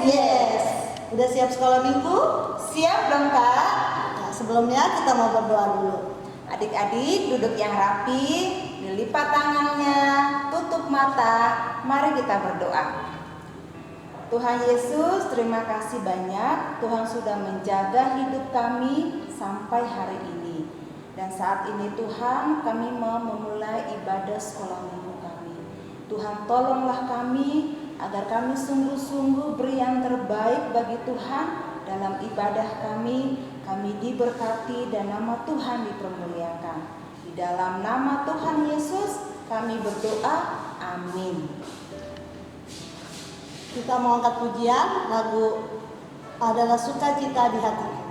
Yes. Udah siap sekolah minggu? Siap dong Kak. Nah, sebelumnya kita mau berdoa dulu. Adik-adik duduk yang rapi, dilipat tangannya, tutup mata. Mari kita berdoa. Tuhan Yesus, terima kasih banyak Tuhan sudah menjaga hidup kami sampai hari ini. Dan saat ini Tuhan, kami mau memulai ibadah sekolah minggu kami. Tuhan tolonglah kami agar kami sungguh-sungguh beri yang terbaik bagi Tuhan dalam ibadah kami. Kami diberkati dan nama Tuhan dipermuliakan. Di dalam nama Tuhan Yesus kami berdoa, amin. Kita mau angkat pujian, lagu adalah Sukacita di Hatiku.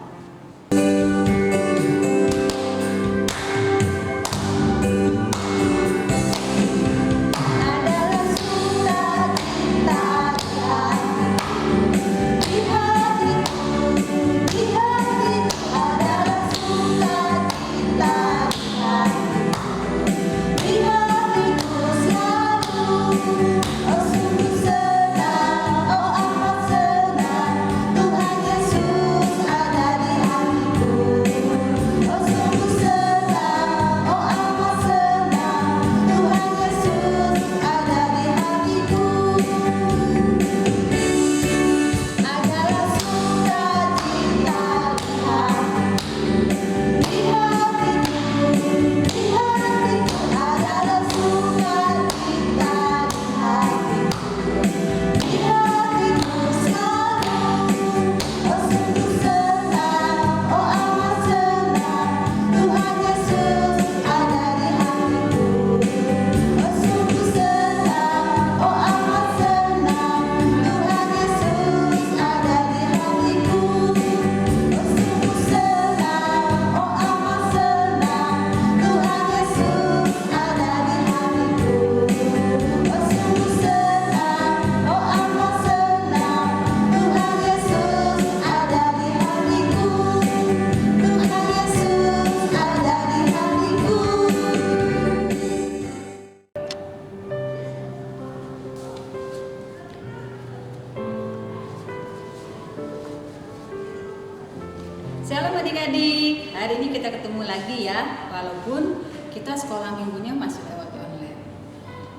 Shalom adik-adik, hari ini kita ketemu lagi ya. Walaupun kita sekolah minggunya masih lewat online,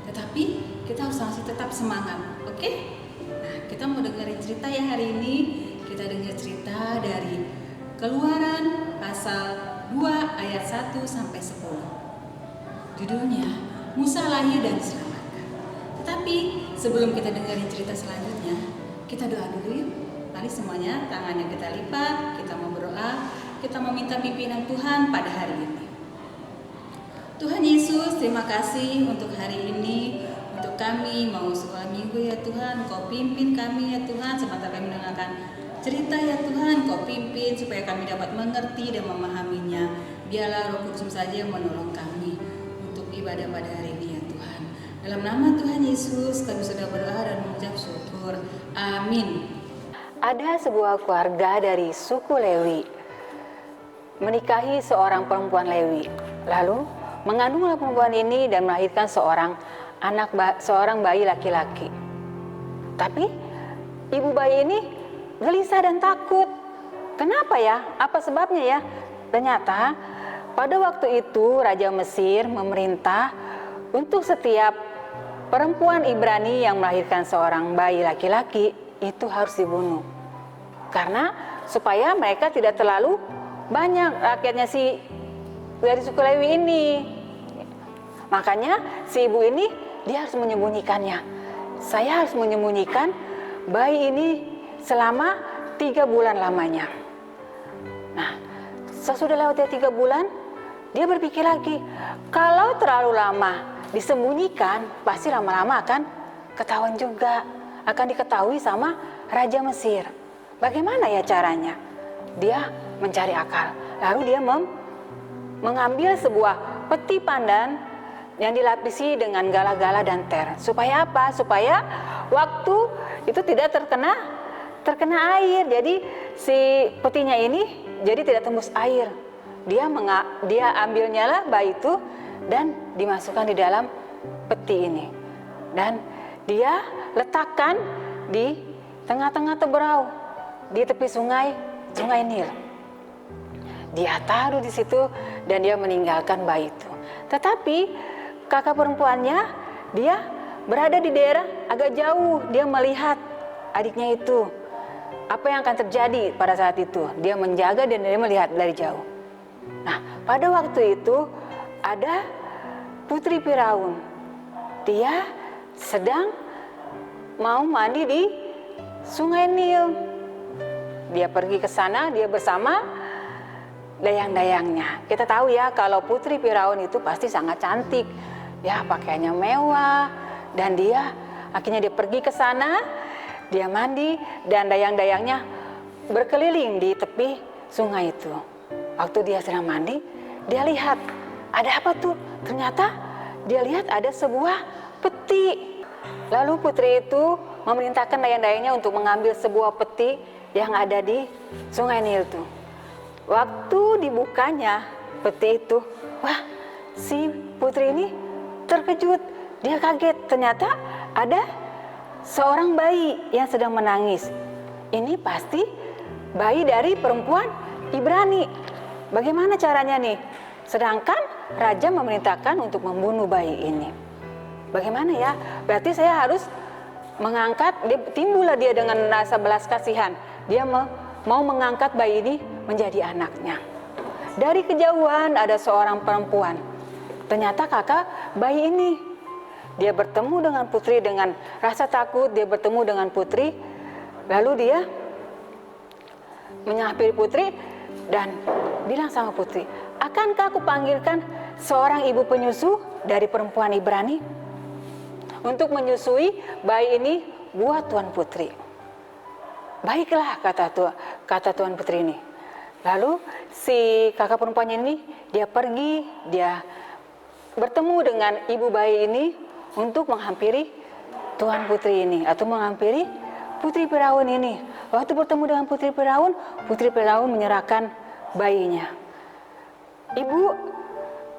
tetapi kita harus masih tetap semangat, oke? Nah, kita mau dengerin cerita ya hari ini. Kita dengar cerita dari Keluaran pasal 2 ayat 1 sampai 10. Judulnya Musa lahir dan diselamatkan. Tetapi sebelum kita dengerin cerita selanjutnya, kita doa dulu yuk. Mari semuanya tangannya kita lipat, kita mau berdoa, kita mau minta pimpinan Tuhan pada hari ini. Tuhan Yesus, terima kasih untuk hari ini, untuk kami mau sekolah minggu ya Tuhan. Kau pimpin kami ya Tuhan, sebentar kami mendengarkan cerita ya Tuhan. Kau pimpin supaya kami dapat mengerti dan memahaminya. Biarlah Roh Kudus saja yang menolong kami untuk ibadah pada hari ini ya Tuhan. Dalam nama Tuhan Yesus kami sudah berdoa dan mengucap syukur. Amin. Ada sebuah keluarga dari suku Lewi menikahi seorang perempuan Lewi, lalu mengandunglah perempuan ini dan melahirkan seorang bayi laki-laki. Tapi ibu bayi ini gelisah dan takut. Kenapa ya? Apa sebabnya ya? Ternyata pada waktu itu Raja Mesir memerintah untuk setiap perempuan Ibrani yang melahirkan seorang bayi laki-laki itu harus dibunuh. Karena supaya mereka tidak terlalu banyak rakyatnya dari suku Lewi ini. Makanya si ibu ini dia harus menyembunyikannya. Saya harus menyembunyikan bayi ini selama 3 bulan lamanya. Nah, sesudah lewat 3 bulan, dia berpikir lagi, kalau terlalu lama disembunyikan, pasti lama-lama akan ketahuan juga, akan diketahui sama Raja Mesir. Bagaimana ya caranya? Dia mencari akal. Lalu dia mengambil sebuah peti pandan yang dilapisi dengan gala-gala dan ter. Supaya apa? Supaya waktu itu tidak terkena air. Jadi si petinya ini jadi tidak tembus air. Dia ambilnya lah bayi itu dan dimasukkan di dalam peti ini. Dan dia letakkan di tengah-tengah Teberau di tepi sungai Nil. Dia taruh di situ dan dia meninggalkan bayi itu. Tetapi kakak perempuannya, dia berada di daerah agak jauh. Dia melihat adiknya itu, apa yang akan terjadi pada saat itu. Dia menjaga dan dia melihat dari jauh. Nah, pada waktu itu ada putri Firaun. Dia sedang mau mandi di sungai Nil. Dia pergi ke sana, dia bersama dayang-dayangnya. Kita tahu ya kalau putri Firaun itu pasti sangat cantik. Ya, pakaiannya mewah, dan dia akhirnya dia pergi ke sana, dia mandi, dan dayang-dayangnya berkeliling di tepi sungai itu. Waktu dia sedang mandi, dia lihat ada apa tuh? Ternyata dia lihat ada sebuah peti. Lalu putri itu memerintahkan dayang-dayangnya untuk mengambil sebuah peti yang ada di sungai Nil itu. Waktu dibukanya peti itu, wah, si putri ini terkejut. Dia kaget, ternyata ada seorang bayi yang sedang menangis. Ini pasti bayi dari perempuan Ibrani. Bagaimana caranya nih? Sedangkan raja memerintahkan untuk membunuh bayi ini. Bagaimana ya? Berarti saya harus mengangkat, timbullah dia dengan rasa belas kasihan. Dia mau mengangkat bayi ini menjadi anaknya. Dari kejauhan ada seorang perempuan. Ternyata kakak bayi ini. Dia bertemu dengan putri dengan rasa takut. Dia bertemu dengan putri. Lalu dia menyampai putri dan bilang sama putri, akankah aku panggilkan seorang ibu penyusu dari perempuan Ibrani untuk menyusui bayi ini buat tuan putri? Baiklah, kata tuan putri ini. Lalu si kakak perempuannya ini, dia pergi, dia bertemu dengan ibu bayi ini untuk menghampiri tuan putri ini atau menghampiri putri Firaun ini. Waktu bertemu dengan putri Firaun menyerahkan bayinya. Ibu,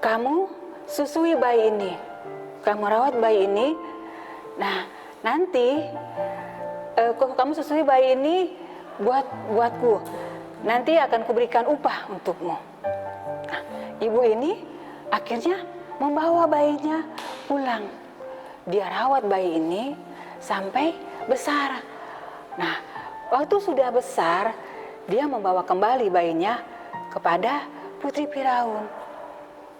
kamu susui bayi ini, kamu rawat bayi ini. Nah, nanti kamu susui bayi ini buatku. Nanti akan kuberikan upah untukmu. Nah, ibu ini akhirnya membawa bayinya pulang. Dia rawat bayi ini sampai besar. Nah, waktu sudah besar, dia membawa kembali bayinya kepada putri Firaun.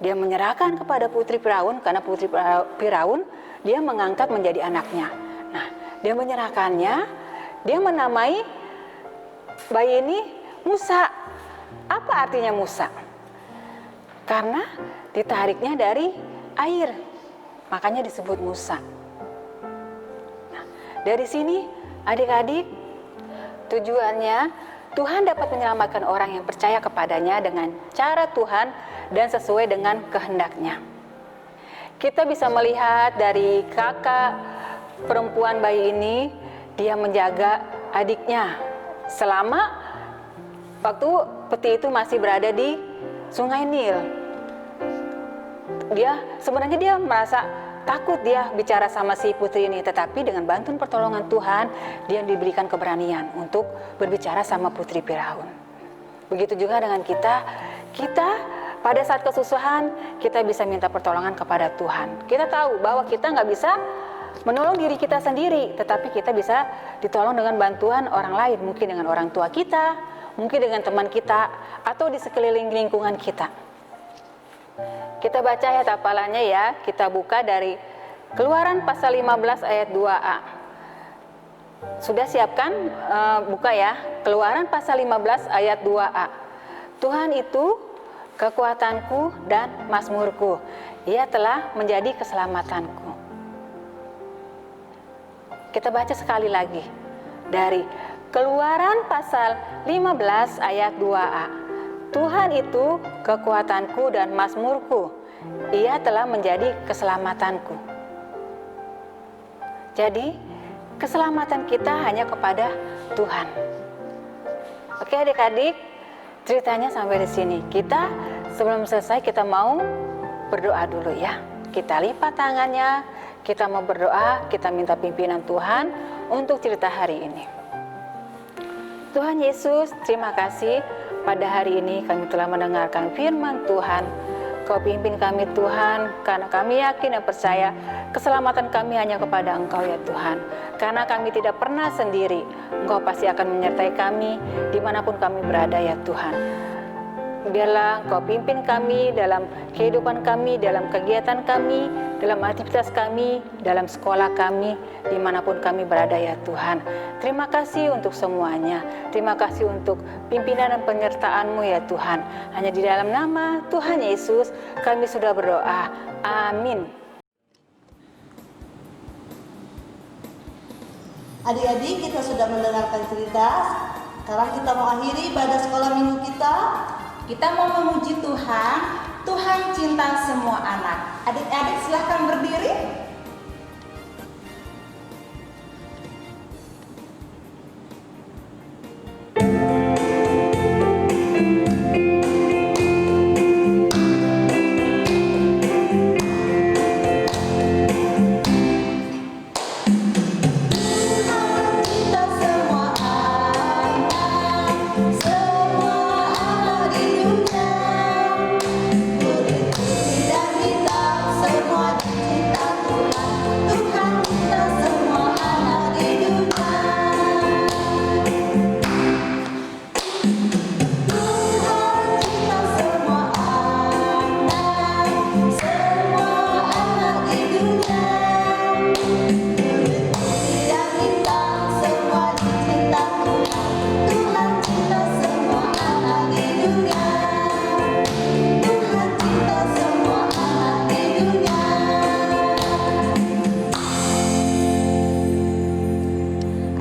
Dia menyerahkan kepada putri Firaun karena putri Firaun dia mengangkat menjadi anaknya. Nah, dia menyerahkannya, dia menamai bayi ini Musa. Apa artinya Musa? Karena ditariknya dari air, makanya disebut Musa. Nah, dari sini adik-adik, tujuannya Tuhan dapat menyelamatkan orang yang percaya kepadanya dengan cara Tuhan dan sesuai dengan kehendaknya. Kita bisa melihat dari kakak perempuan bayi ini, dia menjaga adiknya selama waktu peti itu masih berada di sungai Nil. Sebenarnya dia merasa takut dia bicara sama si putri ini, tetapi dengan bantuan pertolongan Tuhan, dia diberikan keberanian untuk berbicara sama putri Firaun. Begitu juga dengan kita pada saat kesusahan, kita bisa minta pertolongan kepada Tuhan. Kita tahu bahwa kita nggak bisa menolong diri kita sendiri, tetapi kita bisa ditolong dengan bantuan orang lain, mungkin dengan orang tua kita, mungkin dengan teman kita, atau di sekeliling lingkungan kita. Kita baca ayat hafalannya ya, kita buka dari Keluaran pasal 15 ayat 2a. Sudah siapkan? Buka ya, Keluaran pasal 15 ayat 2a. Tuhan itu kekuatanku dan mazmurku, Ia telah menjadi keselamatanku. Kita baca sekali lagi dari Keluaran pasal 15 ayat 2a. Tuhan itu kekuatanku dan mazmurku, Ia telah menjadi keselamatanku. Jadi, keselamatan kita hanya kepada Tuhan. Oke adik-adik, ceritanya sampai di sini. Kita sebelum selesai kita mau berdoa dulu ya. Kita lipat tangannya, kita mau berdoa, kita minta pimpinan Tuhan untuk cerita hari ini. Tuhan Yesus, terima kasih pada hari ini kami telah mendengarkan firman Tuhan. Kau pimpin kami Tuhan, karena kami yakin dan percaya keselamatan kami hanya kepada Engkau ya Tuhan. Karena kami tidak pernah sendiri, Engkau pasti akan menyertai kami dimanapun kami berada ya Tuhan. Biarlah Engkau pimpin kami dalam kehidupan kami, dalam kegiatan kami, dalam aktivitas kami, dalam sekolah kami, dimanapun kami berada ya Tuhan. Terima kasih untuk semuanya. Terima kasih untuk pimpinan dan penyertaan-Mu ya Tuhan. Hanya di dalam nama Tuhan Yesus kami sudah berdoa. Amin. Adik-adik, kita sudah mendengarkan cerita. Sekarang kita mau akhiri ibadah sekolah minggu kita. Kita mau memuji Tuhan. Tuhan cinta semua anak. Adik-adik silahkan berdiri.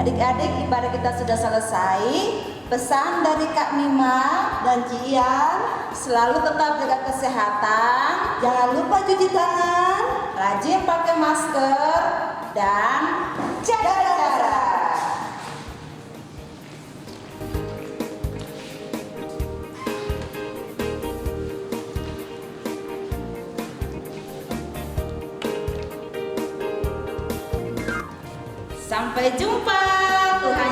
Adik-adik, ibadah kita sudah selesai. Pesan dari Kak Mima Dan Cian, selalu tetap jaga kesehatan, jangan lupa cuci tangan. rajin pakai masker, dan jaga jarak. Sampai jumpa. Tuhan